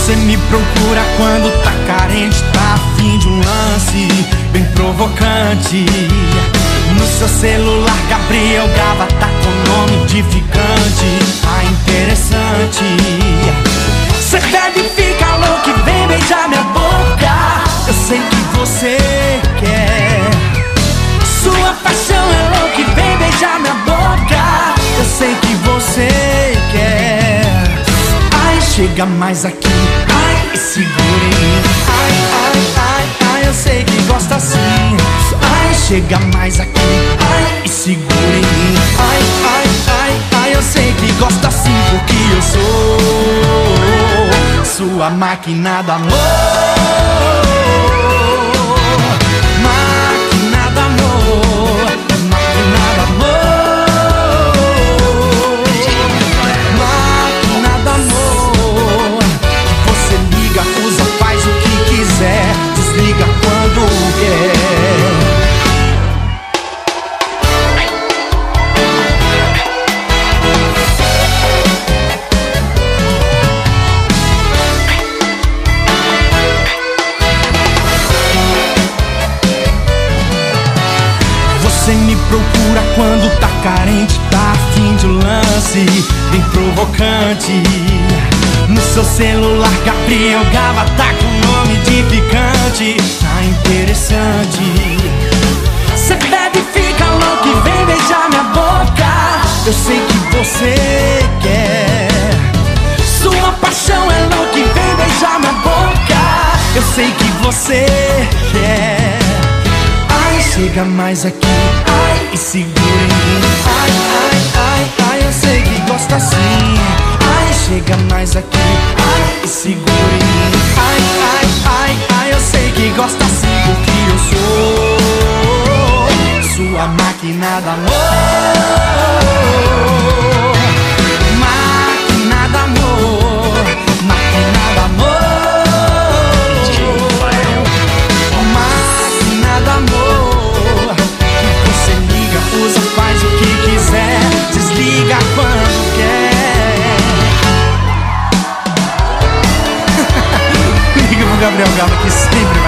Você me procura quando tá carente, tá afim de um lance bem provocante. No seu celular, Gabriel Gava tá com nome de ficante. Tá interessante. Cê bebe e fica louco e vem beijar minha boca. Eu sei que você quer. Sua paixão é louca e vem beijar minha boca. Eu sei que você quer. Ai, chega mais aqui, ai, e segura em mim. Ai, ai, ai, ai, eu sei que gosta assim. Ai, chega mais aqui, ai, e segura em mim. Ai, ai, ai, ai, eu sei que gosta assim, porque eu sou sua máquina do amor. Máquina do amor, máquina do amor, máquina do amor. Você liga, usa, faz o que quiser, desliga quando quer. Você me procura quando tá carente, tá afim de um lance bem provocante. No seu celular, Gabriel Gava tá com nome de ficante. Tá interessante. Cê bebe e fica louco e vem beijar minha boca. Eu sei que você quer. Sua paixão é louca e vem beijar minha boca. Eu sei que você quer. Ai, chega mais aqui, ai, e segura em mim. Ai, ai, ai, ai, eu sei que gosta assim. Ai, chega mais aqui, ai, e segura em mim. Ai, ai, ai, ai, eu sei que gosta assim, porque eu sou sua máquina do amor. Máquina do amor, máquina do amor. Máquina do amor, que você liga, usa, faz o que quiser, desliga quando quer. Liga pro Gabriel Gava que sempre